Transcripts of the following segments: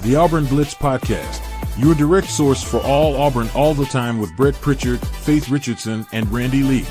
the Auburn Blitz Podcast, your direct source for all Auburn all the time with Brett Pritchard, Faith Richardson, and Randy Lee.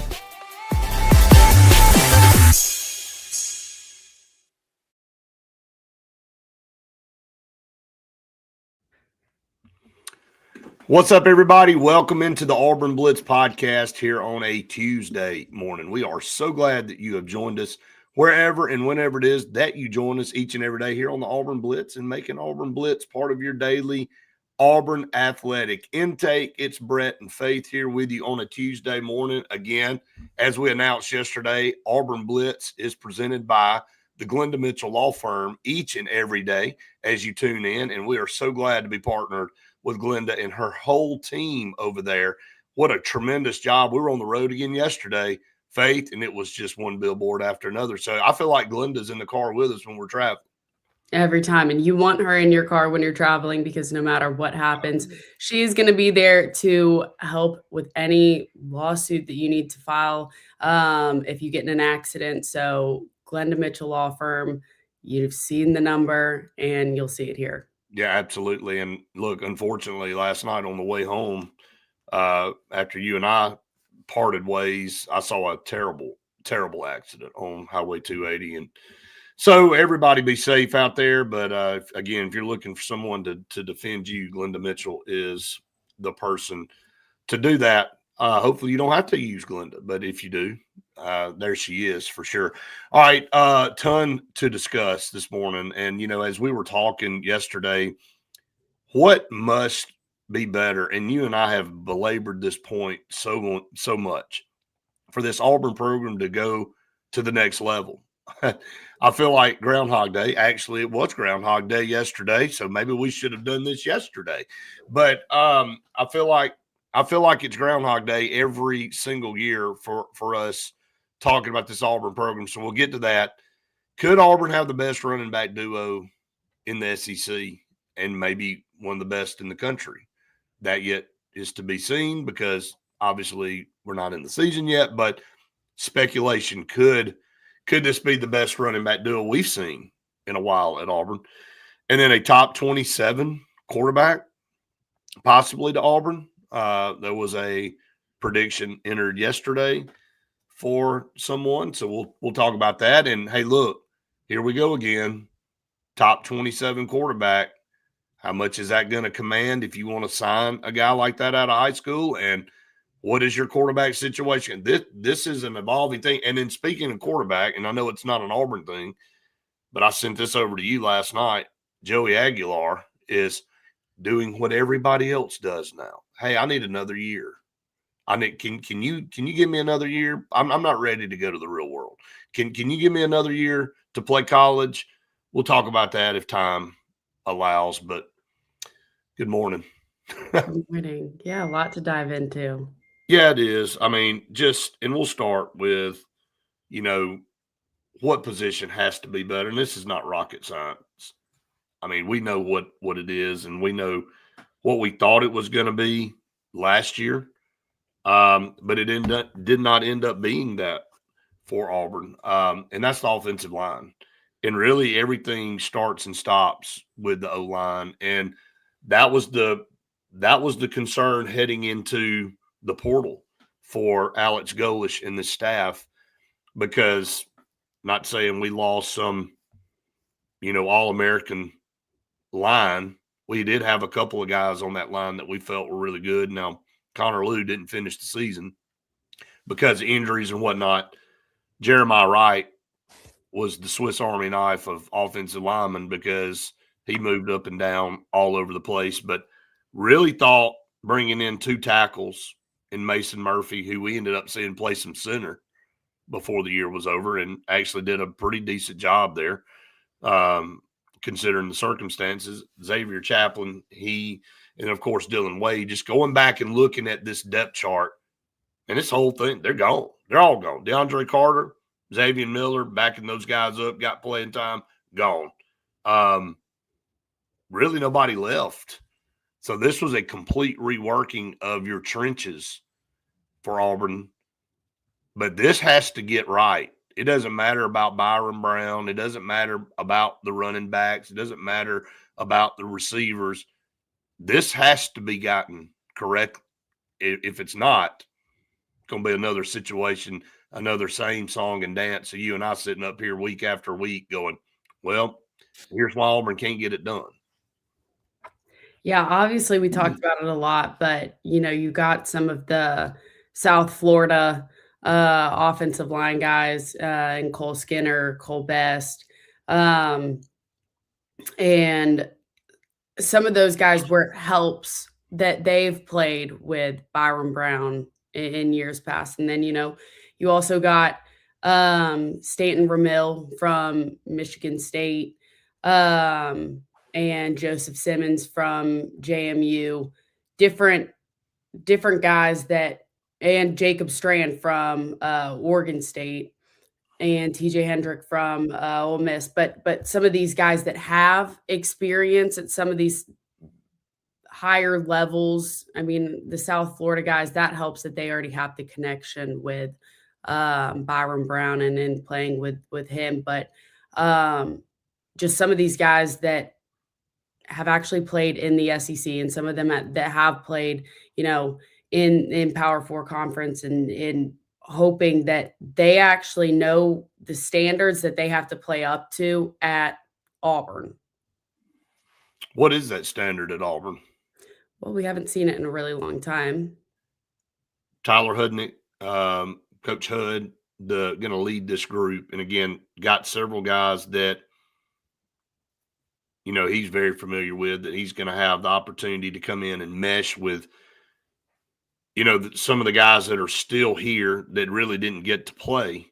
What's up, everybody? Welcome into the Auburn Blitz Podcast here on a Tuesday morning. We are so glad that you have joined us wherever and whenever it is that you join us each and every day here on the Auburn Blitz and making Auburn Blitz part of your daily Auburn athletic intake. It's Brett and Faith here with you on a Tuesday morning. Again, as we announced yesterday, Auburn Blitz is presented by the Glenda Mitchell Law Firm each and every day as you tune in, and we are so glad to be partnered with Glenda and her whole team over there. What a tremendous job. We were on the road again yesterday, Faith, and it was just one billboard after another. So I feel like Glenda's in the car with us when we're traveling. Every time. And you want her in your car when you're traveling because no matter what happens, she's going to be there to help with any lawsuit that you need to file if you get in an accident. So Glenda Mitchell Law Firm, you've seen the number and you'll see it here. Yeah, absolutely. And look, unfortunately, last night on the way home, after you and I parted ways, I saw a terrible, terrible accident on Highway 280. And so everybody be safe out there. But again, if you're looking for someone to defend you, Glenda Mitchell is the person to do that. Hopefully you don't have to use Glenda, but if you do, there she is for sure. All right, ton to discuss this morning. And, you know, as we were talking yesterday, what must be better? And you and I have belabored this point so much for this Auburn program to go to the next level. I feel like Groundhog Day. Actually, it was Groundhog Day yesterday, so maybe we should have done this yesterday. But I feel like it's Groundhog Day every single year for us talking about this Auburn program. So we'll get to that. Could Auburn have the best running back duo in the SEC and maybe one of the best in the country? That yet is to be seen because obviously we're not in the season yet, but speculation could this be the best running back duo we've seen in a while at Auburn? And then a top 27 quarterback possibly to Auburn. There was a prediction entered yesterday for someone, so we'll talk about that. And hey, look, here we go again. Top 27 quarterback. How much is that going to command if you want to sign a guy like that out of high school? And what is your quarterback situation? This is an evolving thing. And then speaking of quarterback, and I know it's not an Auburn thing, but I sent this over to you last night. Joey Aguilar is doing what everybody else does now. Hey, I need another year. Can you give me another year? I'm not ready to go to the real world. Can you give me another year to play college? We'll talk about that if time allows. But good morning. Good morning. Yeah, a lot to dive into. Yeah, it is. I mean, and we'll start with, you know, what position has to be better. And this is not rocket science. I mean, we know what it is, and we know what we thought it was going to be last year. But it did not end up being that for Auburn. And that's the offensive line. And really everything starts and stops with the O-line. And that was the concern heading into the portal for Alex Golish and the staff, because not saying we lost some, you know, All-American line. We did have a couple of guys on that line that we felt were really good. Now, Connor Lew didn't finish the season because of injuries and whatnot. Jeremiah Wright was the Swiss Army knife of offensive linemen because he moved up and down all over the place. But really thought bringing in two tackles in Mason Murphy, who we ended up seeing play some center before the year was over, and actually did a pretty decent job there, considering the circumstances. Xavier Chaplin, and of course Dylan Wade, just going back and looking at this depth chart and this whole thing, they're gone. They're all gone. DeAndre Carter, Xavier Miller, backing those guys up, got playing time, gone. Really nobody left. So this was a complete reworking of your trenches for Auburn. But this has to get right it doesn't matter about Byron Brown. It doesn't matter about the running backs. It doesn't matter about the receivers. This has to be gotten correct. If it's not, it's going to be another situation, another same song and dance. So you and I sitting up here week after week going, well, here's why Auburn can't get it done. Yeah, obviously we talked about it a lot, but you got some of the South Florida offensive line guys and Cole Skinner, Cole Best, and some of those guys where it helps that they've played with Byron Brown in years past. And then, you also got Stanton Ramil from Michigan State, and Joseph Simmons from JMU, different guys and Jacob Strand from Oregon State, and TJ Hendrick from Ole Miss. But some of these guys that have experience at some of these higher levels, I mean, the South Florida guys, that helps that they already have the connection with Byron Brown and then playing with him. But just some of these guys that have actually played in the SEC, and some of them that have played, in Power Four conference, and in hoping that they actually know the standards that they have to play up to at Auburn. What is that standard at Auburn? Well, we haven't seen it in a really long time. Tyler Hudnick, Coach Hud, going to lead this group. And again, got several guys that, he's very familiar with, that he's going to have the opportunity to come in and mesh with, some of the guys that are still here that really didn't get to play.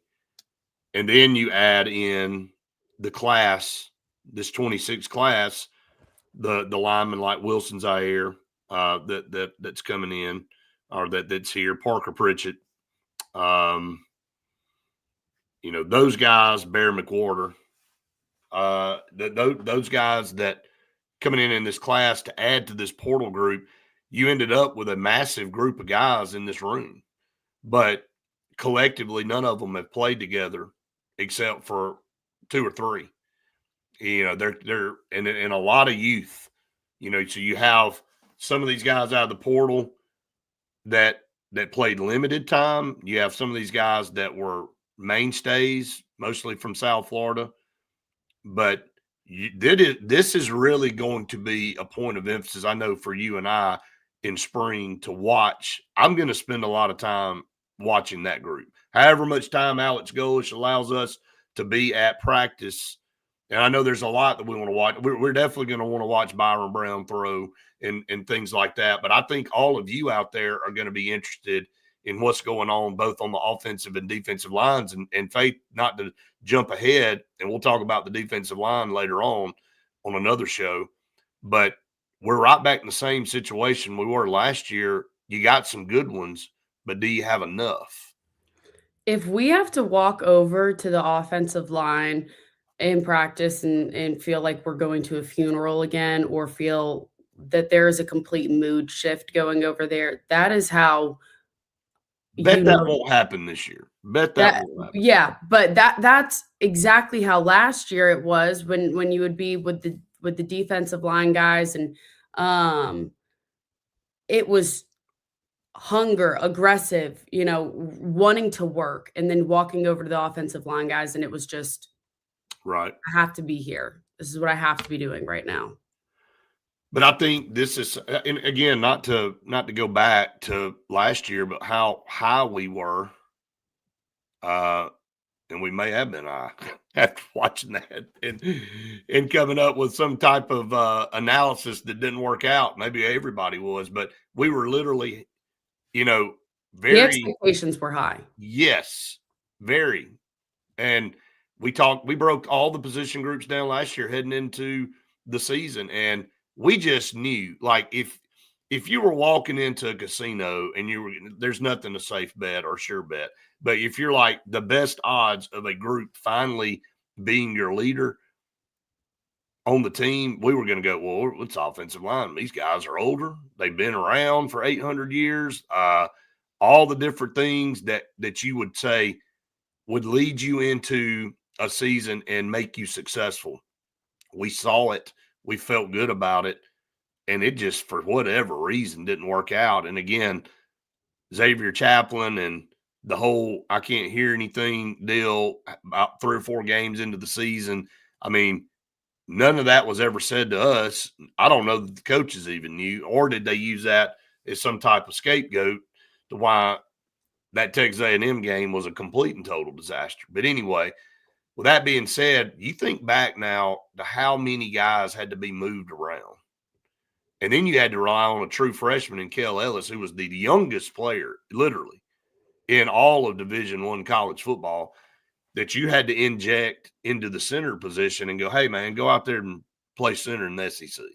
And then you add in the class, this 26 class, the lineman like Wilson Zaire, that's coming in, or that's here, Parker Pritchett, those guys, Bear McWhorter, those guys that coming in this class to add to this portal group, you ended up with a massive group of guys in this room, but collectively, none of them have played together except for 2 or 3. They're in a lot of youth, so you have some of these guys out of the portal that played limited time. You have some of these guys that were mainstays, mostly from South Florida. But this is really going to be a point of emphasis, I know, for you and I in spring to watch. I'm going to spend a lot of time watching that group. However much time Alex Golesh allows us to be at practice. And I know there's a lot that we want to watch. We're definitely going to want to watch Byron Brown throw and things like that. But I think all of you out there are going to be interested in what's going on both on the offensive and defensive lines. And Faith, not to jump ahead, and we'll talk about the defensive line later on another show, but we're right back in the same situation we were last year. You got some good ones, but do you have enough? If we have to walk over to the offensive line in practice and feel like we're going to a funeral again, or feel that there is a complete mood shift going over there, that is how Bet that won't happen this year. Bet that won't happen. Yeah, but that's exactly how last year it was when you would be with the defensive line guys, and it was hunger, aggressive, wanting to work, and then walking over to the offensive line guys, and it was just right. I have to be here. This is what I have to be doing right now. But I think this is, and again, not to go back to last year, but how high we were, and we may have been high after watching that and coming up with some type of analysis that didn't work out. Maybe everybody was, but we were literally, very. The expectations were high. Yes, very. And we broke all the position groups down last year heading into the season, and we just knew, like, if you were walking into a casino and there's nothing a safe bet or sure bet, but if you're like the best odds of a group finally being your leader on the team, we were going to go, well, it's offensive line. These guys are older. They've been around for 800 years. All the different things that you would say, would lead you into a season and make you successful. We saw it. We felt good about it. And it just, for whatever reason, didn't work out. And again, Xavier Chaplin and the whole I can't hear anything deal about 3 or 4 games into the season. I mean, none of that was ever said to us. I don't know that the coaches even knew, or did they use that as some type of scapegoat to why that Texas A&M game was a complete and total disaster. But anyway, with that being said, you think back now to how many guys had to be moved around. And then you had to rely on a true freshman in Kel Ellis, who was the youngest player, literally, in all of Division I college football, that you had to inject into the center position and go, hey, man, go out there and play center in the SEC.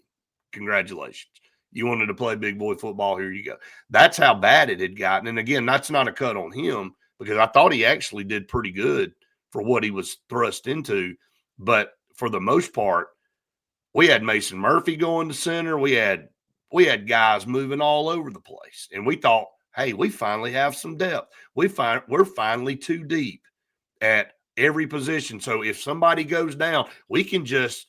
Congratulations. You wanted to play big boy football, here you go. That's how bad it had gotten. And again, that's not a cut on him, because I thought he actually did pretty good for what he was thrust into. But for the most part, we had Mason Murphy going to center. We had guys moving all over the place. And we thought, hey, we finally have some depth. We're finally too deep at every position. So if somebody goes down, we can just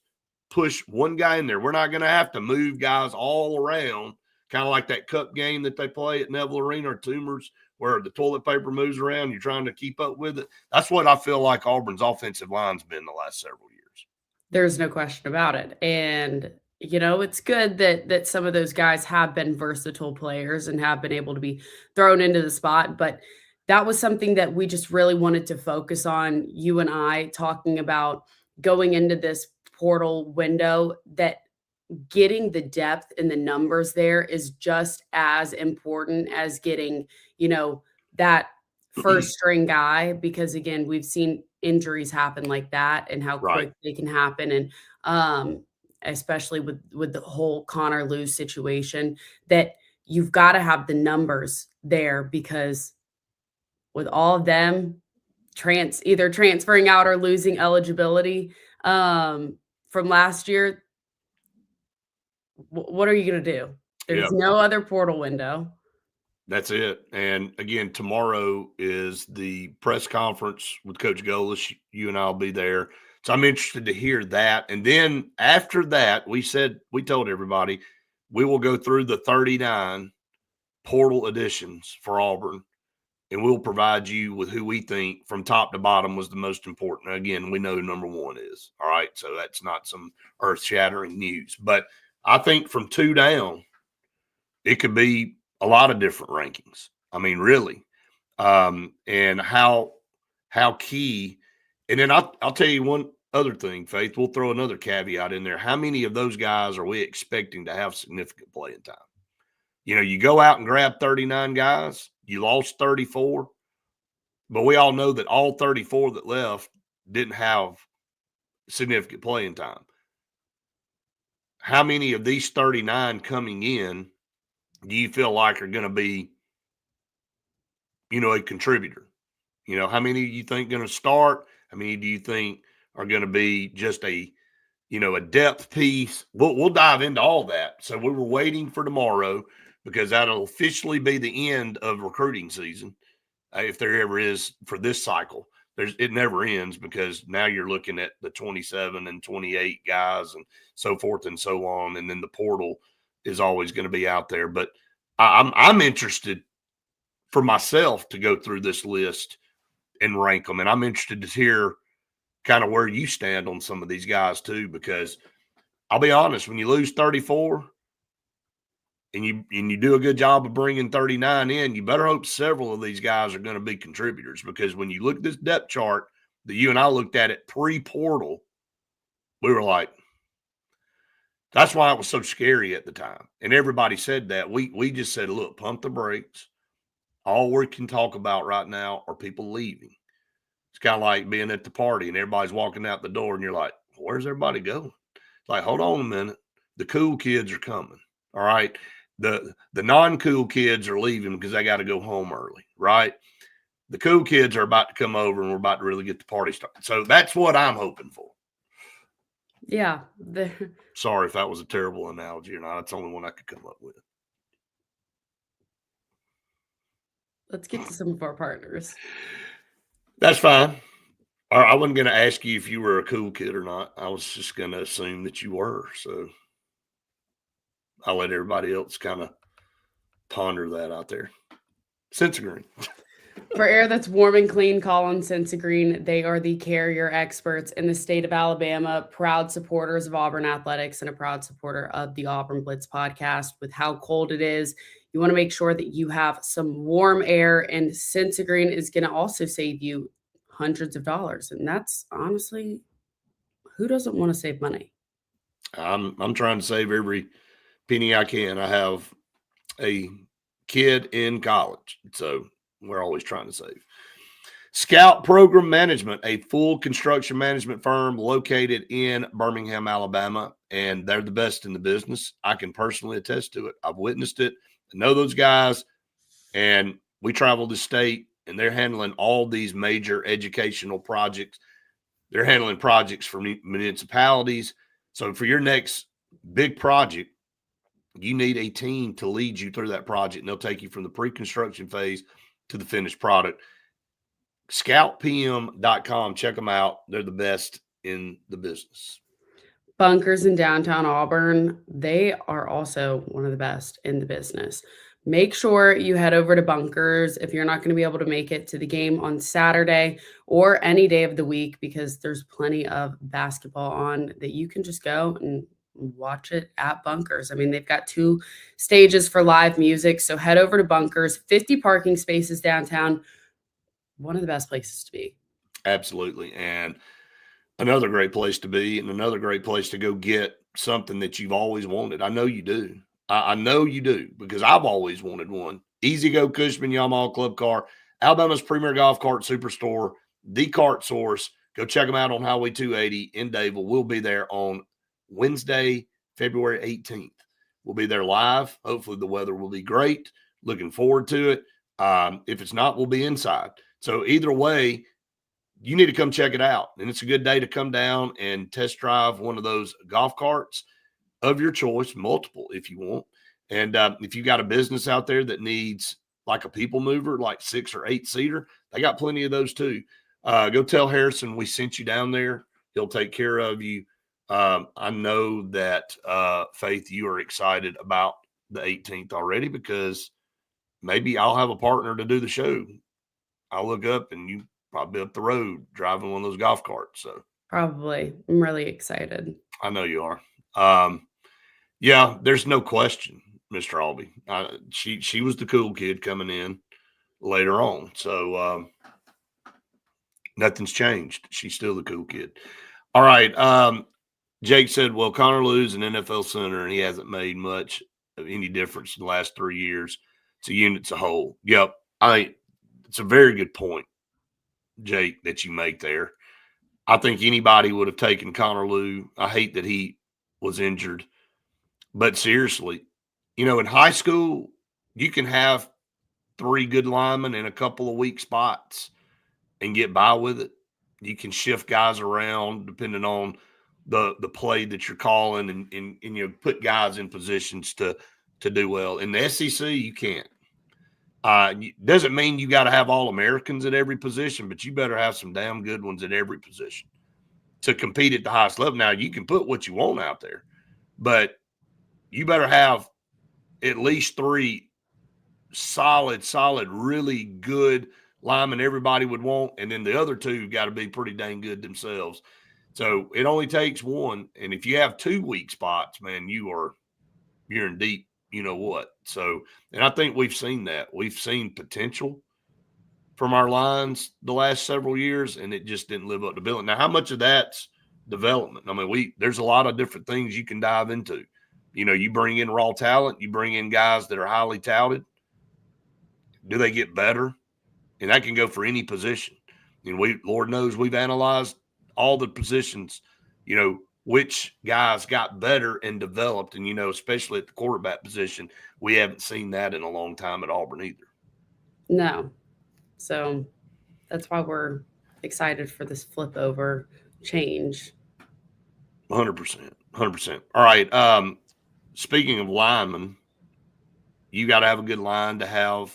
push one guy in there. We're not going to have to move guys all around, kind of like that cup game that they play at Neville Arena or Toomer's, where the toilet paper moves around. You're trying to keep up with it. That's what I feel like Auburn's offensive line's been the last several years. There's no question about it. And, it's good that some of those guys have been versatile players and have been able to be thrown into the spot. But that was something that we just really wanted to focus on, you and I talking about going into this portal window, that getting the depth and the numbers there is just as important as getting, that first string guy, because again, we've seen injuries happen like that and how Right. quick they can happen. And especially with the whole Connor Lou situation, that you've got to have the numbers there, because with all of them either transferring out or losing eligibility from last year, what are you going to do? There's no other portal window. That's it. And again, tomorrow is the press conference with Coach Golis. You and I'll be there. So I'm interested to hear that. And then after that, we told everybody we will go through the 39 portal additions for Auburn, and we'll provide you with who we think from top to bottom was the most important. Again, we know who number 1 is. All right. So that's not some earth shattering news, but I think from 2 down, it could be a lot of different rankings. I mean, really. And how key. And then I'll tell you one other thing, Faith. We'll throw another caveat in there. How many of those guys are we expecting to have significant playing time? You go out and grab 39 guys, you lost 34, but we all know that all 34 that left didn't have significant playing time. How many of these 39 coming in do you feel like are going to be, a contributor? How many do you think going to start? How many do you think are going to be just a depth piece? We'll dive into all that. So we were waiting for tomorrow, because that'll officially be the end of recruiting season, if there ever is for this cycle. It never ends, because now you're looking at the 27 and 28 guys and so forth and so on. And then the portal is always going to be out there. But I'm interested for myself to go through this list and rank them. And I'm interested to hear kind of where you stand on some of these guys too, because I'll be honest, when you lose 34 and you do a good job of bringing 39 in, you better hope several of these guys are going to be contributors, because when you look at this depth chart that you and I looked at it pre-portal, we were like, that's why it was so scary at the time. And everybody said that. We just said, look, pump the brakes. All we can talk about right now are people leaving. It's kind of like being at the party and everybody's walking out the door and you're like, where's everybody going? It's like, hold on a minute. The cool kids are coming. All right. The non-cool kids are leaving because they got to go home early, right? The cool kids are about to come over and we're about to really get the party started. So that's what I'm hoping for. Yeah. Sorry if that was a terrible analogy or not. That's the only one I could come up with. Let's get to some of our partners. That's fine. I wasn't going to ask you if you were a cool kid or not. I was just going to assume that you were. So I'll let everybody else kind of ponder that out there. Sensagreen. For air that's warm and clean, call on Sensagreen. They are the carrier experts in the state of Alabama, proud supporters of Auburn athletics, and a proud supporter of the Auburn Blitz podcast. With how cold it is, you want to make sure that you have some warm air, and Sensagreen is going to also save you hundreds of dollars. And that's honestly, who doesn't want to save money? I'm trying to save every penny I can. I have a kid in college, so we're always trying to save. Scout Program Management, a full construction management firm located in Birmingham, Alabama, and they're the best in the business. I can personally attest to it. I've witnessed it. I know those guys, and we travel the state, and they're handling all these major educational projects. They're handling projects for municipalities. So for your next big project, you need a team to lead you through that project, and they'll take you from the pre-construction phase to the finished product. Scoutpm.com. Check them out. They're the best in the business. Bunkers in downtown Auburn, they are also one of the best in the business. Make sure you head over to Bunkers if you're not going to be able to make it to the game on Saturday or any day of the week, because there's plenty of basketball on that you can just go and watch it at Bunkers. I mean, they've got 2 stages for live music. So head over to Bunkers, 50 parking spaces downtown. One of the best places to be. Absolutely. And another great place to be, and another great place to go get something that you've always wanted. I know you do. I know you do, because I've always wanted one. Easy Go Cushman Yamaha Club Car, Alabama's premier golf cart superstore, the Cart Source. Go check them out on Highway 280 in Davil. We'll be there on Wednesday, February 18th. We'll be there live. Hopefully the weather will be great. Looking forward to it. If it's not, we'll be inside. So either way, you need to come check it out. And it's a good day to come down and test drive one of those golf carts of your choice, multiple if you want. And if you got a business out there that needs like a people mover, like 6 or 8 seater, they got plenty of those too. Go tell Harrison we sent you down there. He'll take care of you. I know that, Faith, you are excited about the 18th already, because maybe I'll have a partner to do the show. I'll look up and you probably up the road driving one of those golf carts. So Probably. I'm really excited. I know you are. Yeah, there's no question, Mr. Albee. She was the cool kid coming in later on. So nothing's changed. She's still the cool kid. All right. Jake said, well, Connor Lew's an NFL center, and he hasn't made much of any difference in the last 3 years. It's a unit's a whole. Yep. It's a very good point, Jake, that you make there. I think anybody would have taken Connor Lew. I hate that he was injured. But seriously, in high school, you can have 3 good linemen in a couple of weak spots and get by with it. You can shift guys around depending on the play that you're calling, and put guys in positions to do well. In the SEC, you can't. Doesn't mean you got to have all Americans at every position, but you better have some damn good ones at every position to compete at the highest level. Now, you can put what you want out there, but you better have at least 3 solid, really good linemen everybody would want, and then the other 2 got to be pretty dang good themselves. So it only takes 1, and if you have 2 weak spots, man, you're in deep, you know what. So, and I think we've seen that. We've seen potential from our lines the last several years, and it just didn't live up to billing. Now, how much of that's development? I mean, there's a lot of different things you can dive into. You bring in raw talent, you bring in guys that are highly touted. Do they get better? And that can go for any position. Lord knows we've analyzed all the positions, which guys got better and developed. And, especially at the quarterback position, we haven't seen that in a long time at Auburn either. No. So that's why we're excited for this flip over change. 100%. 100%. All right. Speaking of linemen, you got to have a good line to have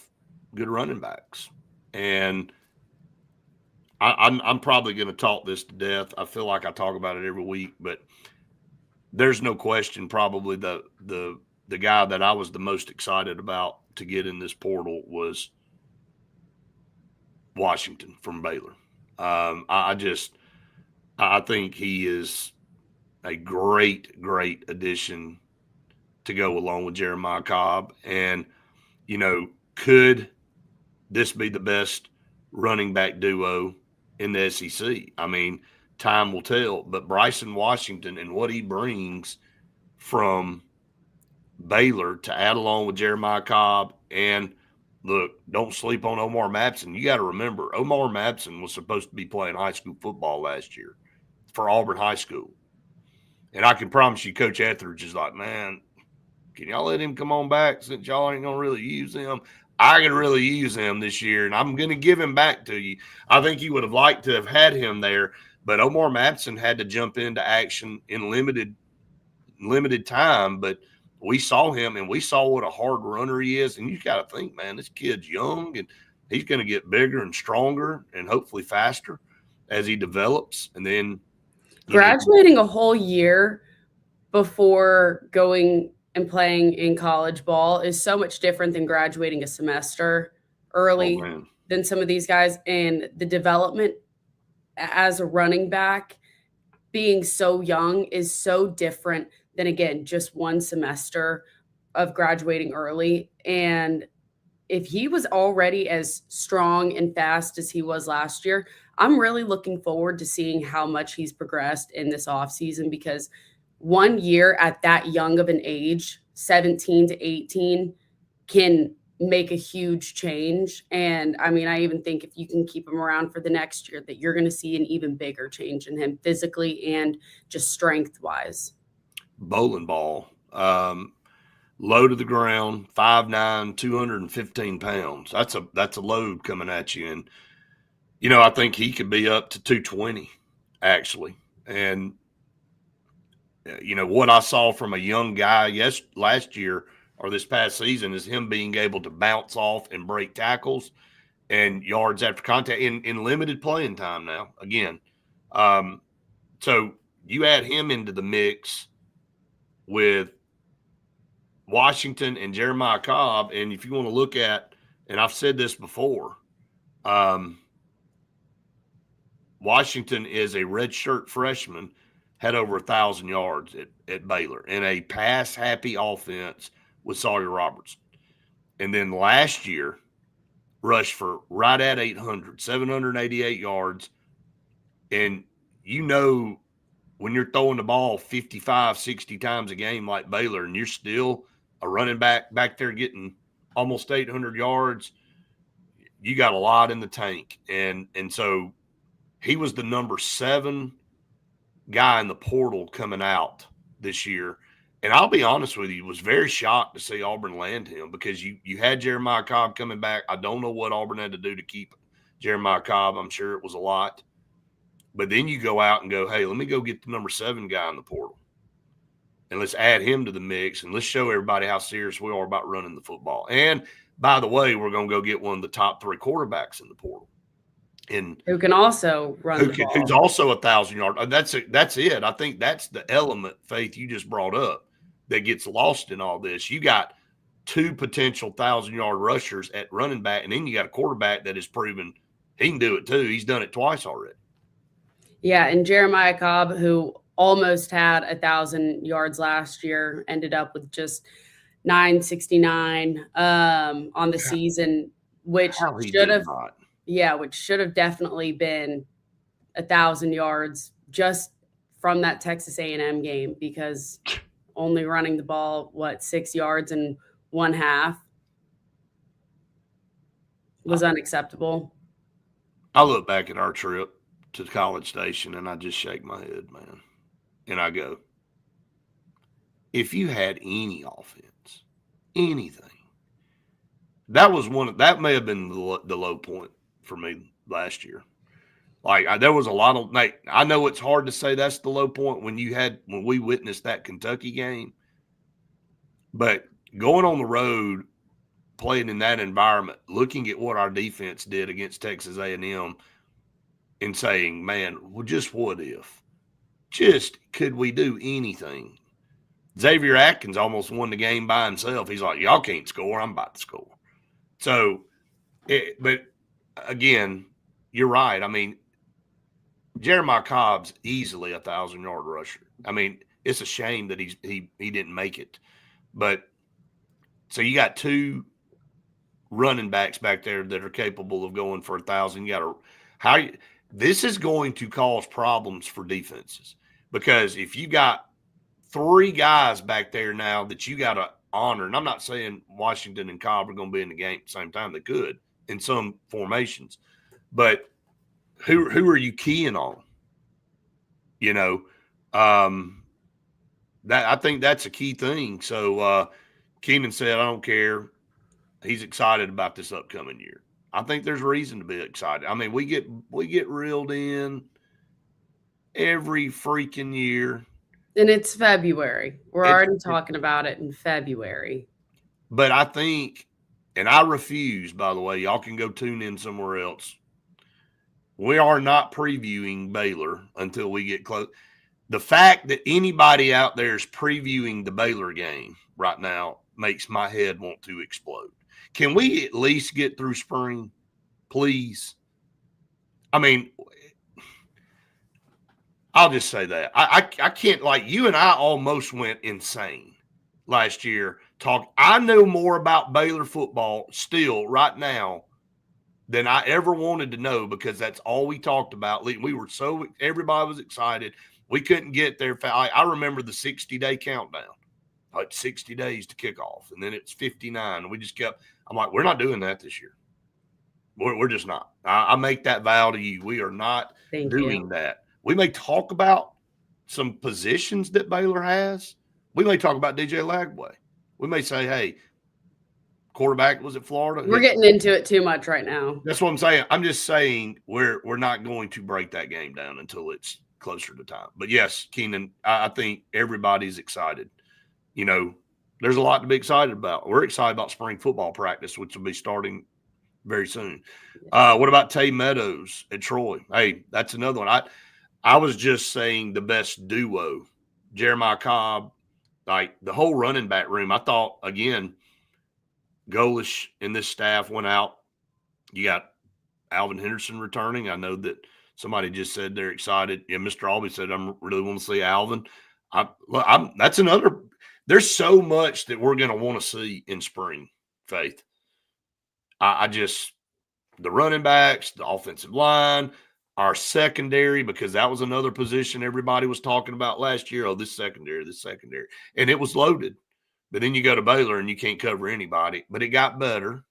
good running backs. And I'm probably going to talk this to death. I feel like I talk about it every week, but there's no question. Probably the guy that I was the most excited about to get in this portal was Washington from Baylor. I think he is a great addition to go along with Jeremiah Cobb. And, could this be the best running back duo in the SEC? I mean, time will tell. But Bryson Washington and what he brings from Baylor to add along with Jeremiah Cobb, and look, don't sleep on Omar Matson. You got to remember, Omar Matson was supposed to be playing high school football last year for Auburn High School. And I can promise you, Coach Etheridge is like, man, can y'all let him come on back since y'all ain't going to really use him? I can really use him this year, and I'm going to give him back to you. I think you would have liked to have had him there, but Omar Matson had to jump into action in limited time. But we saw him, and we saw what a hard runner he is. And you got to think, man, this kid's young, and he's going to get bigger and stronger and hopefully faster as he develops. And then graduating a whole year before going and playing in college ball is so much different than graduating a semester early than some of these guys. And the development as a running back being so young is so different than, again, just one semester of graduating early. And if he was already as strong and fast as he was last year, I'm really looking forward to seeing how much he's progressed in this offseason, because 1 year at that young of an age, 17 to 18, can make a huge change. And I mean, I even think if you can keep him around for the next year, that you're going to see an even bigger change in him physically and just strength wise. Bowling ball, low to the ground, 5'9", 215 pounds. That's a load coming at you. And, I think he could be up to 220 actually. And, what I saw from a young guy last year or this past season is him being able to bounce off and break tackles and yards after contact in limited playing time now, again. So you add him into the mix with Washington and Jeremiah Cobb, and if you want to look at, and I've said this before, Washington is a redshirt freshman, had over 1,000 yards at Baylor in a pass-happy offense with Sawyer Robertson. And then last year, rushed for right at 800, 788 yards. And when you're throwing the ball 55, 60 times a game like Baylor, and you're still a running back there getting almost 800 yards, you got a lot in the tank. And so he was the number 7 guy in the portal coming out this year. And I'll be honest with you, was very shocked to see Auburn land him, because you had Jeremiah Cobb coming back. I don't know what Auburn had to do to keep Jeremiah Cobb. I'm sure it was a lot. But then you go out and go, hey, let me go get the number 7 guy in the portal, and let's add him to the mix, and let's show everybody how serious we are about running the football. And by the way, we're going to go get one of the top 3 quarterbacks in the portal, and who can also run the ball. Who's also 1,000 yards. That's it. I think that's the element, Faith, you just brought up that gets lost in all this. You got 2 potential 1,000-yard rushers at running back, and then you got a quarterback that has proven he can do it too. He's done it twice already. Yeah, and Jeremiah Cobb, who almost had 1,000 yards last year, ended up with just 969 on the season, which should have definitely been 1,000 yards just from that Texas A&M game, because only running the ball, 6 yards and 1/2 was unacceptable. I look back at our trip to College Station and I just shake my head, man. And I go, if you had any offense, anything, that may have been the low point for me last year. There was a lot of, I know it's hard to say that's the low point when we witnessed that Kentucky game, but going on the road, playing in that environment, looking at what our defense did against Texas A&M, and saying, man, well, just what if? Just could we do anything? Xavier Atkins almost won the game by himself. He's like, y'all can't score. I'm about to score. So, but again, you're right. I mean, Jeremiah Cobb's easily 1,000-yard rusher. I mean, it's a shame that he didn't make it. But so you got two running backs back there that are capable of going for 1,000. You got to this is going to cause problems for defenses, because if you got three guys back there now that you got to honor, and I'm not saying Washington and Cobb are going to be in the game at the same time. They could in some formations, but who are you keying on? You know, that I think that's a key thing. So Keenan said, I don't care. He's excited about this upcoming year. I think there's reason to be excited. I mean, we get reeled in every freaking year. And it's February. We're already talking about it in February. But I think, and I refuse, by the way, y'all can go tune in somewhere else. We are not previewing Baylor until we get close. The fact that anybody out there is previewing the Baylor game right now makes my head want to explode. Can we at least get through spring, please? I mean, I'll just say that. I can't, like, you and I almost went insane last year. I know more about Baylor football still right now than I ever wanted to know, because that's all we talked about. We were everybody was excited. We couldn't get there. I remember the 60-day countdown, like 60 days to kick off. And then it's 59. And we just kept, I'm like, we're not doing that this year. We're just not. I make that vow to you. We are not doing that. We may talk about some positions that Baylor has. We may talk about DJ Lagway. We may say, hey, quarterback was at Florida. We're getting into it too much right now. That's what I'm saying. I'm just saying we're not going to break that game down until it's closer to time. But yes, Keenan, I think everybody's excited. You know, there's a lot to be excited about. We're excited about spring football practice, which will be starting very soon. What about Tay Meadows at Troy? Hey, that's another one. I was just saying the best duo, Jeremiah Cobb, like the whole running back room. I thought, again, Golish and this staff went out. You got Alvin Henderson returning. I know that somebody just said they're excited. Yeah, Mr. Albee said, I really want to see Alvin. That's another. There's so much that we're going to want to see in spring, Faith. The running backs, the offensive line, our secondary, because that was another position everybody was talking about last year. Oh, this secondary. And it was loaded. But then you go to Baylor and you can't cover anybody. But it got better.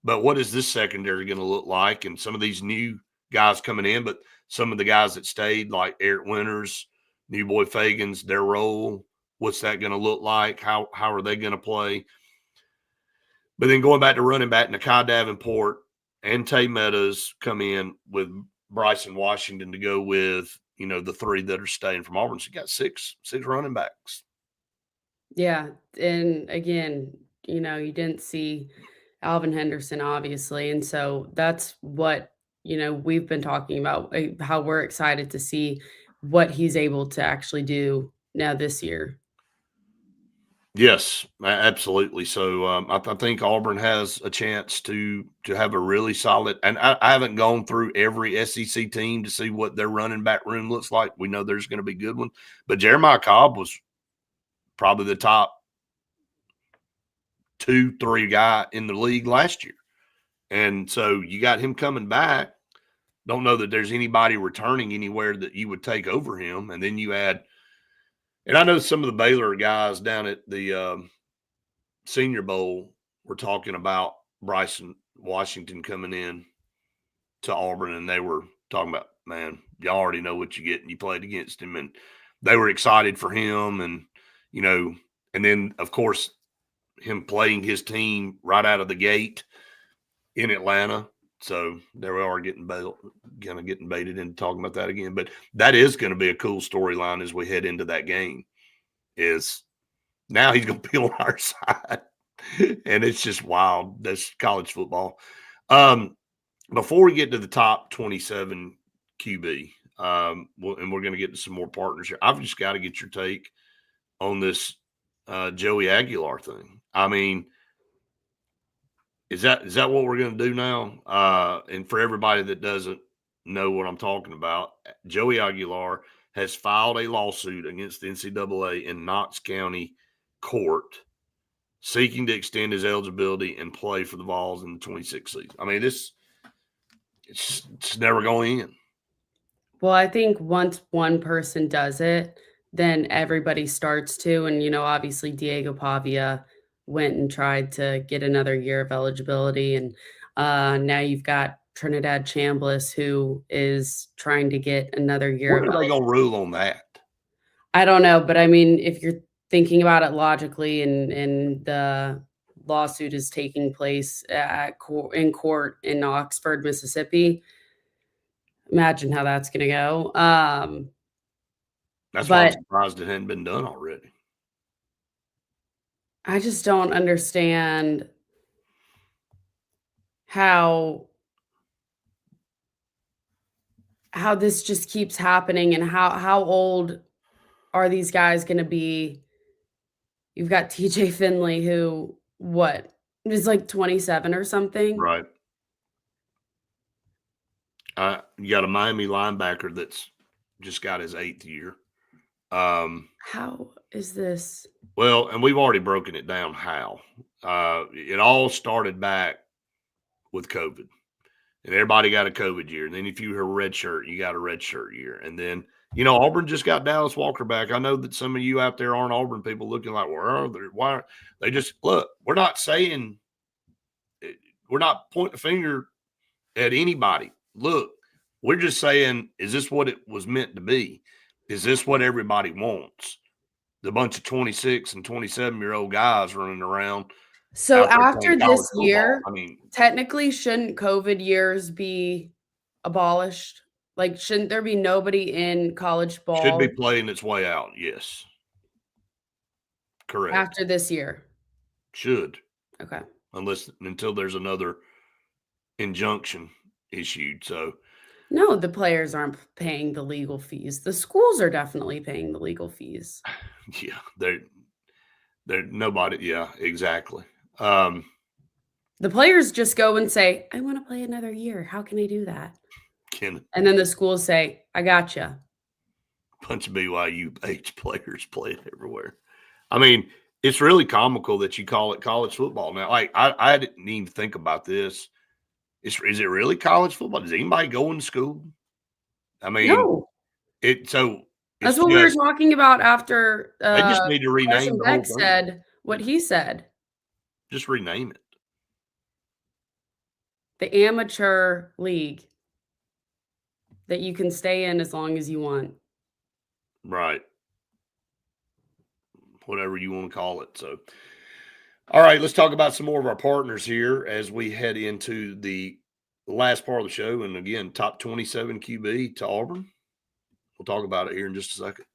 But what is this secondary going to look like? And some of these new guys coming in, but some of the guys that stayed, like Eric Winters, New Boy Fagans, their role, what's that going to look like? How are they going to play? But then going back to running back, Nakai Davenport and Tay Meadows come in with Bryson Washington to go with, you know, the three that are staying from Auburn. So you got six running backs. Yeah. And again, you know, you didn't see Alvin Henderson, obviously. And so that's what, you know, we've been talking about, how we're excited to see what he's able to actually do now this year. Yes, absolutely. So I think Auburn has a chance to have a really solid, and I haven't gone through every SEC team to see what their running back room looks like. We know there's going to be good one, but Jeremiah Cobb was probably the top 2-3 guy in the league last year. And so you got him coming back. Don't know that there's anybody returning anywhere that you would take over him. And then you add, and I know some of the Baylor guys down at the Senior Bowl were talking about Bryson Washington coming in to Auburn, and they were talking about, man, you already know what you get, and you played against him. And they were excited for him. And, you know, and then, of course, him playing his team right out of the gate in Atlanta. So there we are getting baited into talking about that again. But that is going to be a cool storyline as we head into that game, is now he's going to be on our side. And it's just wild. That's college football. Before we get to the top 27 QB. And we're going to get to some more partners here. I've just got to get your take on this Joey Aguilar thing. I mean, is that what we're going to do now? And for everybody that doesn't know what I'm talking about, Joey Aguilar has filed a lawsuit against the NCAA in Knox County Court seeking to extend his eligibility and play for the Vols in the 26th season. I mean, it's never going to end. Well, I think once one person does it, then everybody starts to. And, obviously Diego Pavia went and tried to get another year of eligibility. And now you've got Trinidad Chambliss, who is trying to get another year When of are they going to rule on that? I don't know. But I mean, if you're thinking about it logically and the lawsuit is taking place in court in Oxford, Mississippi, imagine how that's going to go. That's why I'm surprised it hadn't been done already. I just don't understand how this just keeps happening and how old are these guys going to be? You've got TJ Finley, who is like 27 or something. Right. You got a Miami linebacker that's just got his 8th year. How is this? Well, and we've already broken it down how. It all started back with COVID. And everybody got a COVID year. And then if you were a red shirt, you got a red shirt year. And then, Auburn just got Dallas Walker back. I know that some of you out there aren't Auburn people looking like, why? They just, look, we're not pointing a finger at anybody. Look, we're just saying, is this what it was meant to be? Is this what everybody wants? The bunch of 26 and 27-year-old guys running around. So after this year, I mean, technically, shouldn't COVID years be abolished? Like, shouldn't there be nobody in college ball? Should be playing its way out, yes. Correct. After this year? Should. Okay. Until there's another injunction issued. So no, the players aren't paying the legal fees. The schools are definitely paying the legal fees. Yeah, they're nobody. Yeah, exactly. The players just go and say, I want to play another year. How can I do that? And then the schools say, I gotcha. Bunch of BYU players play it everywhere. I mean, it's really comical that you call it college football now. Like, I didn't even think about this. Is it really college football? Does anybody go in school? I mean, no. That's what we were talking about after they just need to rename the whole thing. Said what he said. Just rename it. The amateur league that you can stay in as long as you want. Right. Whatever you want to call it. So, all right, let's talk about some more of our partners here as we head into the last part of the show. And again, top 27 QB to Auburn. We'll talk about it here in just a second.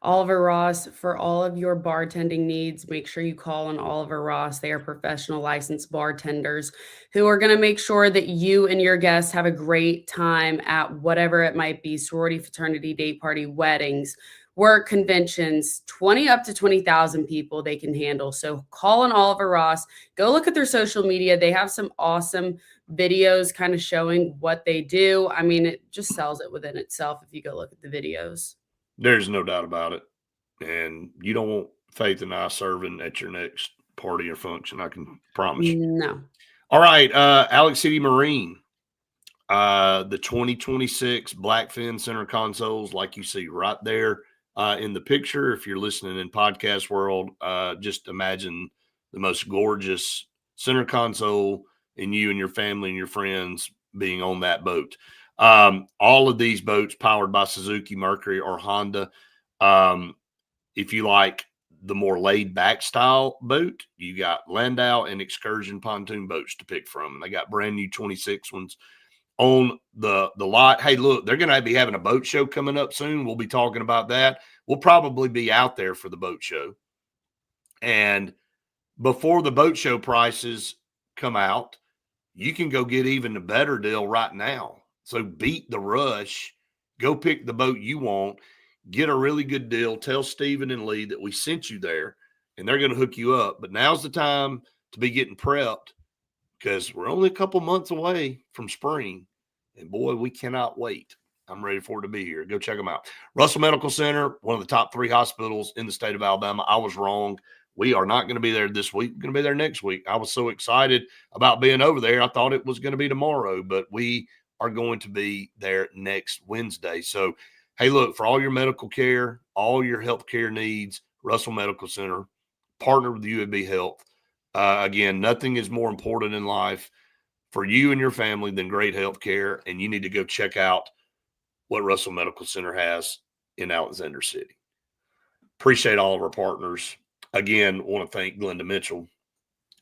Oliver Ross, for all of your bartending needs, make sure you call on Oliver Ross. They are professional licensed bartenders who are going to make sure that you and your guests have a great time at whatever it might be, sorority, fraternity, date party, weddings, work conventions, up to 20,000 people they can handle. So call on Oliver Ross. Go look at their social media. They have some awesome videos kind of showing what they do. I mean, it just sells it within itself if you go look at the videos. There's no doubt about it. And you don't want Faith and I serving at your next party or function. I can promise you. No. All right. Alex City Marine. The 2026 Blackfin center consoles, like you see right there in the picture. If you're listening in podcast world, just imagine the most gorgeous center console and you and your family and your friends being on that boat. All of these boats powered by Suzuki, Mercury, or Honda. If you like the more laid back style boat, you got Landau and Excursion pontoon boats to pick from. And they got brand new 26 ones on the lot. Hey, look, they're going to be having a boat show coming up soon. We'll be talking about that. We'll probably be out there for the boat show. And before the boat show prices come out, you can go get even a better deal right now. So beat the rush. Go pick the boat you want. Get a really good deal. Tell Stephen and Lee that we sent you there, and they're going to hook you up. But now's the time to be getting prepped because we're only a couple months away from spring. And, boy, we cannot wait. I'm ready for it to be here. Go check them out. Russell Medical Center, one of the top 3 hospitals in the state of Alabama. I was wrong. We are not going to be there this week. We're going to be there next week. I was so excited about being over there. I thought it was going to be tomorrow, but we are going to be there next Wednesday. So, hey, look, for all your medical care, all your health care needs, Russell Medical Center, partner with UAB Health. Again, nothing is more important in life for you and your family than great health care, and you need to go check out what Russell Medical Center has in Alexander City. Appreciate all of our partners. Again, want to thank Glenda Mitchell,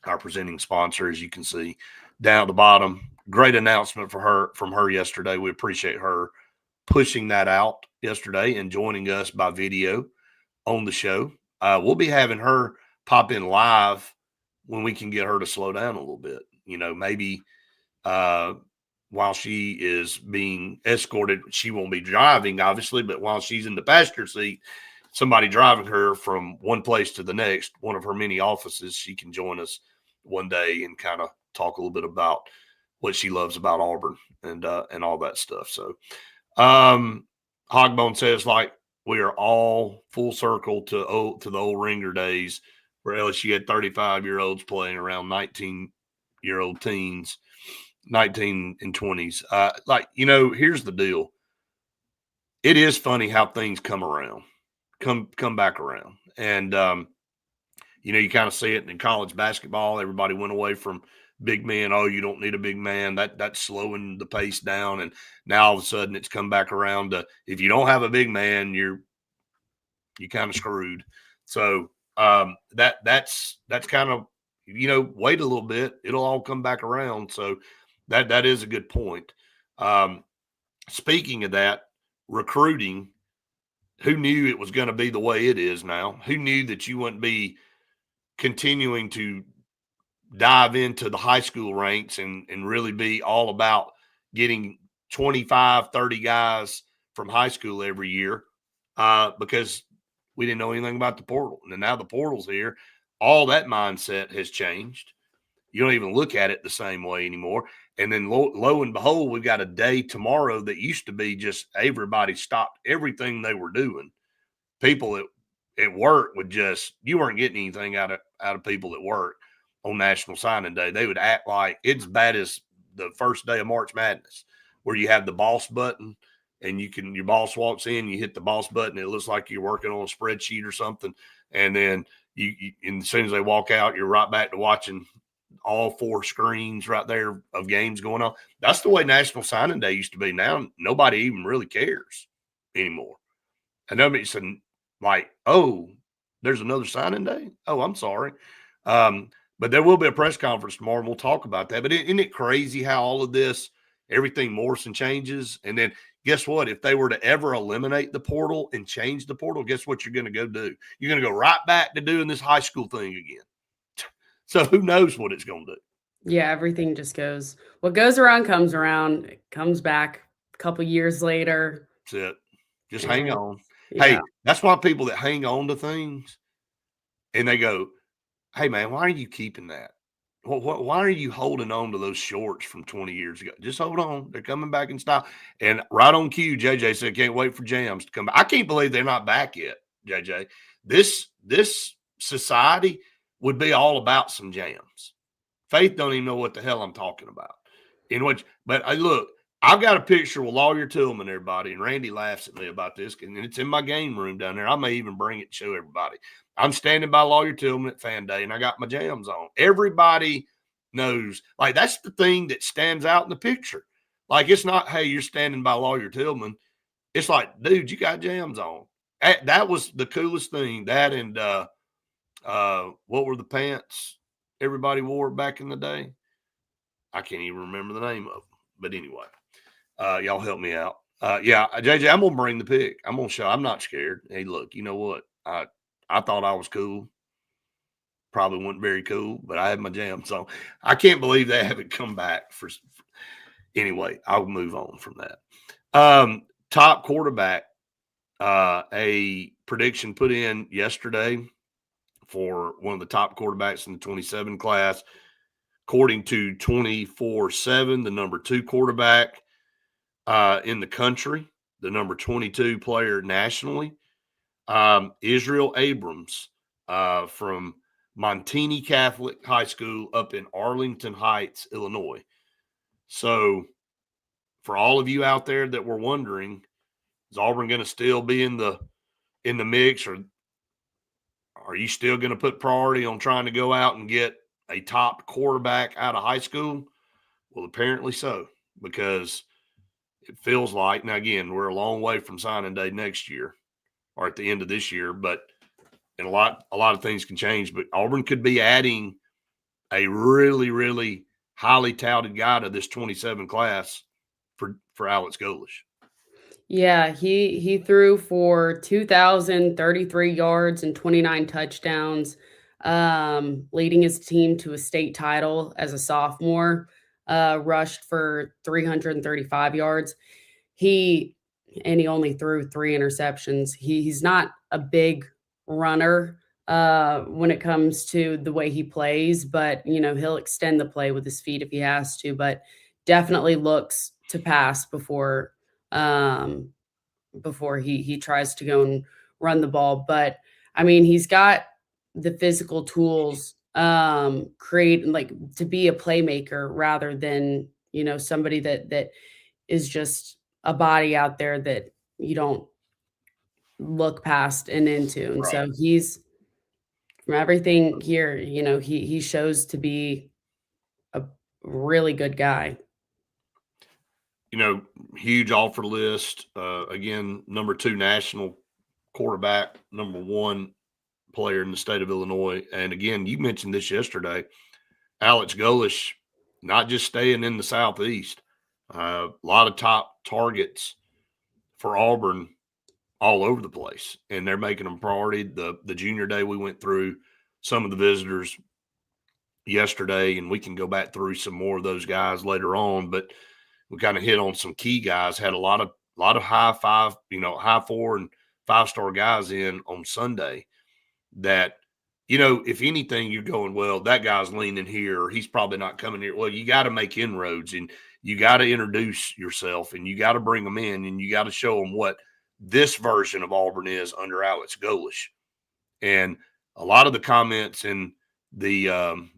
our presenting sponsor, as you can see down at the bottom. Great announcement from her yesterday. We appreciate her pushing that out yesterday and joining us by video on the show. We'll be having her pop in live when we can get her to slow down a little bit. Maybe while she is being escorted, she won't be driving, obviously, but while she's in the passenger seat, somebody driving her from one place to the next, one of her many offices, she can join us one day and kind of talk a little bit about what she loves about Auburn and all that stuff. So Hogbone says, like, we are all full circle to the old Ringer days where LSU had 35-year-olds playing around 19-year-old teens, 19 and 20s. Here's the deal. It is funny how things come back around. And, you kind of see it in college basketball. Everybody went away from big men. Oh, you don't need a big man. That's slowing the pace down. And now all of a sudden it's come back around to, if you don't have a big man, you're kind of screwed. So that's kind of, wait a little bit. It'll all come back around. So that is a good point. Speaking of that, recruiting, who knew it was going to be the way it is now? Who knew that you wouldn't be continuing to dive into the high school ranks and really be all about getting 25, 30 guys from high school every year because we didn't know anything about the portal. And now the portal's here. All that mindset has changed. You don't even look at it the same way anymore. And then lo and behold, we've got a day tomorrow that used to be just everybody stopped everything they were doing. People at work would you weren't getting anything out of people at work on National Signing Day. They would act like it's bad as the first day of March Madness, where you have the boss button and your boss walks in, you hit the boss button, it looks like you're working on a spreadsheet or something. And then and as soon as they walk out, you're right back to watching all 4 screens right there of games going on. That's the way National Signing Day used to be. Now nobody even really cares anymore. And nobody said, like, oh, there's another signing day? Oh, I'm sorry. But there will be a press conference tomorrow, and we'll talk about that. But isn't it crazy how all of this, everything morphs and changes? And then guess what? If they were to ever eliminate the portal and change the portal, guess what you're going to go do? You're going to go right back to doing this high school thing again. So who knows what it's going to do? Yeah, everything just goes. What goes around comes around. It comes back a couple years later. That's it. Just hang on. Yeah. Hey, that's why people that hang on to things and they go, hey, man, why are you keeping that? Why are you holding on to those shorts from 20 years ago? Just hold on. They're coming back in style. And right on cue, JJ said, can't wait for jams to come back. I can't believe they're not back yet, JJ. This society would be all about some jams. Faith don't even know what the hell I'm talking about. But look, I've got a picture with Lawyer Tillman, everybody, and Randy laughs at me about this, and it's in my game room down there. I may even bring it to show everybody. I'm standing by Lawyer Tillman at Fan Day, and I got my jams on. Everybody knows. Like, that's the thing that stands out in the picture. Like, it's not, hey, you're standing by Lawyer Tillman. It's like, dude, you got jams on. That was the coolest thing. That and what were the pants everybody wore back in the day? I can't even remember the name of them. But anyway, y'all help me out. Yeah, JJ, I'm going to bring the pick. I'm going to show. I'm not scared. Hey, look, you know what? I thought I was cool. Probably wasn't very cool, but I had my jams on. I can't believe they haven't come back for Anyway, I'll move on from that. Top quarterback, a prediction put in yesterday for one of the top quarterbacks in the 27 class, according to 24/7, the number 2 quarterback in the country, the number 22 player nationally, Israel Abrams from Montini Catholic High School up in Arlington Heights, Illinois. So for all of you out there that were wondering, is Auburn going to still be in the mix, or are you still going to put priority on trying to go out and get a top quarterback out of high school? Well, apparently so, because it feels like, now again, we're a long way from signing day next year or at the end of this year, but and a lot of things can change, but Auburn could be adding a really, really highly touted guy to this 27 class for Alex Golish. Yeah, he threw for 2,033 yards and 29 touchdowns, leading his team to a state title as a sophomore, rushed for 335 yards. He only threw 3 interceptions. He's not a big runner when it comes to the way he plays, but he'll extend the play with his feet if he has to, but definitely looks to pass um, before he tries to go and run the ball. But I mean, he's got the physical tools, create like to be a playmaker rather than, somebody that is just a body out there that you don't look past and into. And so Right. he's from everything here, he shows to be a really good guy. Huge offer list. Again, number 2 national quarterback, number 1 player in the state of Illinois. And again, you mentioned this yesterday, Alex Golish, not just staying in the Southeast, a lot of top targets for Auburn all over the place, and they're making them priority. The junior day, we went through some of the visitors yesterday, and we can go back through some more of those guys later on, but we kind of hit on some key guys, had a lot of high 4 and 5-star guys in on Sunday that, if anything, you're going, well, that guy's leaning here, or he's probably not coming here. Well, you got to make inroads, and you got to introduce yourself, and you got to bring them in, and you got to show them what this version of Auburn is under Alex Golish. And a lot of the comments in the,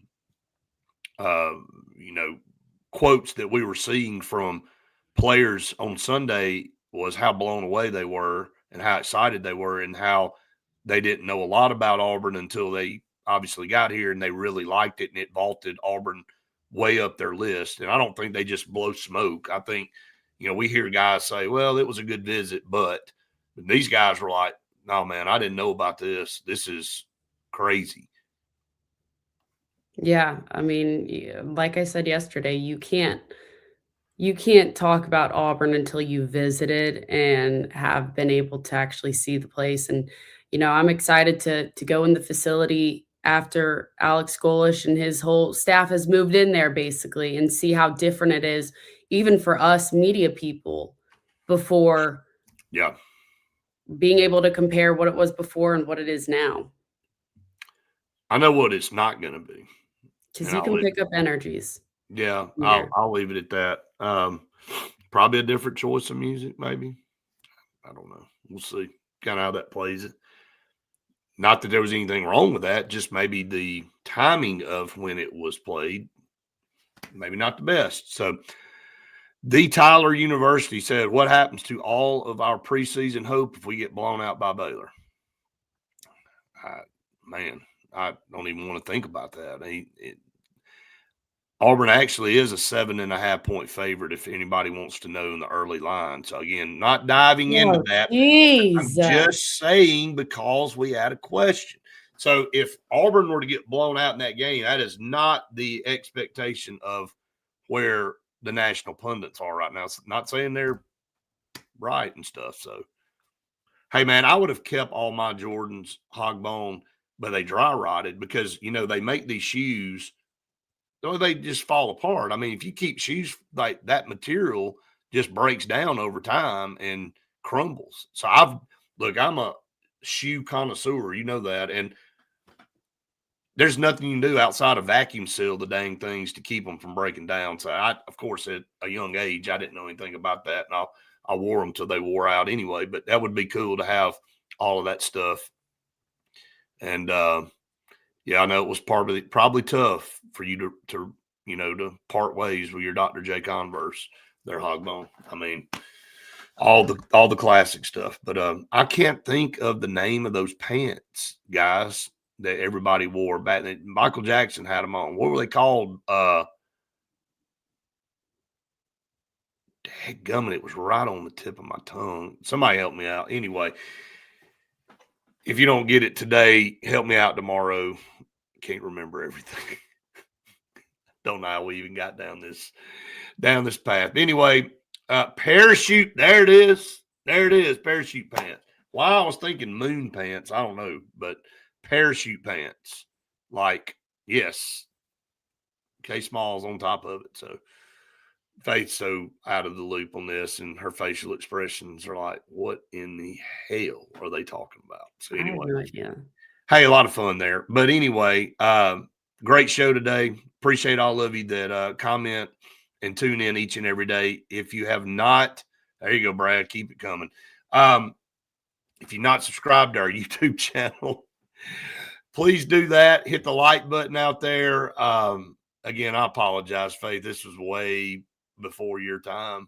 quotes that we were seeing from players on Sunday was how blown away they were and how excited they were, and how they didn't know a lot about Auburn until they obviously got here, and they really liked it, and it vaulted Auburn way up their list. And I don't think they just blow smoke. I think, we hear guys say, well, it was a good visit, but these guys were like, no, man, I didn't know about this. This is crazy. Yeah, I mean, like I said yesterday, you can't talk about Auburn until you visited and have been able to actually see the place. And I'm excited to go in the facility after Alex Golish and his whole staff has moved in there basically, and see how different it is, even for us media people, before Yeah. being able to compare what it was before and what it is now. I know what it's not going to be. Because you can pick up energies. Yeah, Yeah. I'll leave it at that. Probably a different choice of music, maybe. I don't know. We'll see kind of how that plays it. Not that there was anything wrong with that, just maybe the timing of when it was played, maybe not the best. So the Tyler University said, what happens to all of our preseason hope if we get blown out by Baylor? Man, I don't even want to think about that. Auburn actually is a 7.5-point favorite, if anybody wants to know, in the early line. So, again, not diving into that. I'm just saying because we had a question. So, if Auburn were to get blown out in that game, that is not the expectation of where the national pundits are right now. It's not saying they're right and stuff. So, hey, man, I would have kept all my Jordans hog bone, but they dry rotted because, they make these shoes or they just fall apart. I mean, if you keep shoes like that, material just breaks down over time and crumbles. So I'm a shoe connoisseur, you know that, and there's nothing you can do outside of vacuum seal the dang things to keep them from breaking down. So of course, at a young age, I didn't know anything about that, and I wore them till they wore out anyway. But that would be cool to have all of that stuff. And yeah, I know it was probably tough for you to to part ways with your Dr. J Converse, their Hogbone. I mean, all the classic stuff. But I can't think of the name of those pants, guys, that everybody wore back then. Michael Jackson had them on. What were they called? Dadgummit, it was right on the tip of my tongue. Somebody help me out. Anyway, if you don't get it today, help me out tomorrow. Can't remember everything. Don't know how we even got down this path. Anyway, parachute. There it is. There it is. Parachute pants. Why I was thinking moon pants, I don't know, but parachute pants. Like, yes, K Smalls on top of it. So Faith's so out of the loop on this, and her facial expressions are like, what in the hell are they talking about? So anyway, I have no idea. Hey, a lot of fun there. But anyway, great show today. Appreciate all of you that comment and tune in each and every day. If you have not, there you go, Brad. Keep it coming. If you're not subscribed to our YouTube channel, please do that. Hit the like button out there. Again, I apologize, Faith. This was way before your time.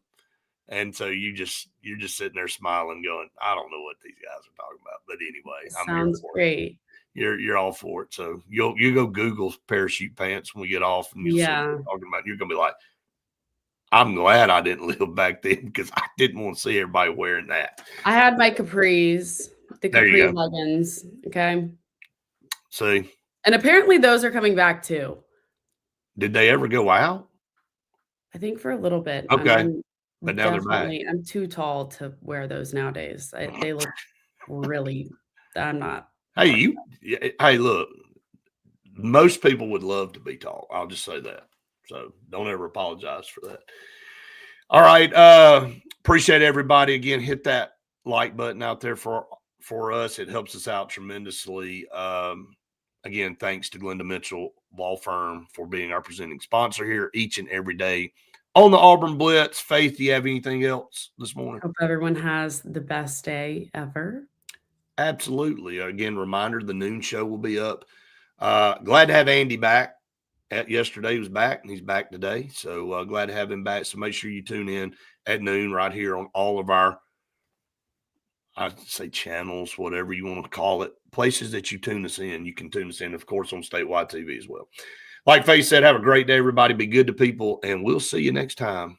And so you're just sitting there smiling, going, I don't know what these guys are talking about. But anyway, Sounds great. You're all for it. So you go Google parachute pants when we get off, and you'll see what we're talking about. You're gonna be like, I'm glad I didn't live back then because I didn't want to see everybody wearing that. I had my capris, the capri leggings. Okay. See. And apparently those are coming back too. Did they ever go out? I think for a little bit. Okay. But now they're back. I'm too tall to wear those nowadays. They look really, I'm not. Hey, hey, look, most people would love to be tall. I'll just say that. So don't ever apologize for that. All right. Appreciate everybody. Again, hit that like button out there for us. It helps us out tremendously. Again, thanks to Glenda Mitchell Law Firm for being our presenting sponsor here each and every day on the Auburn Blitz. Faith, do you have anything else this morning? Hope everyone has the best day ever. Absolutely. Again, reminder, the noon show will be up. Glad to have Andy back. Yesterday he was back, and he's back today. So glad to have him back. So make sure you tune in at noon right here on all of our, I'd say channels, whatever you want to call it, places that you tune us in. You can tune us in, of course, on Statewide TV as well. Like Faith said, have a great day, everybody. Be good to people, and we'll see you next time.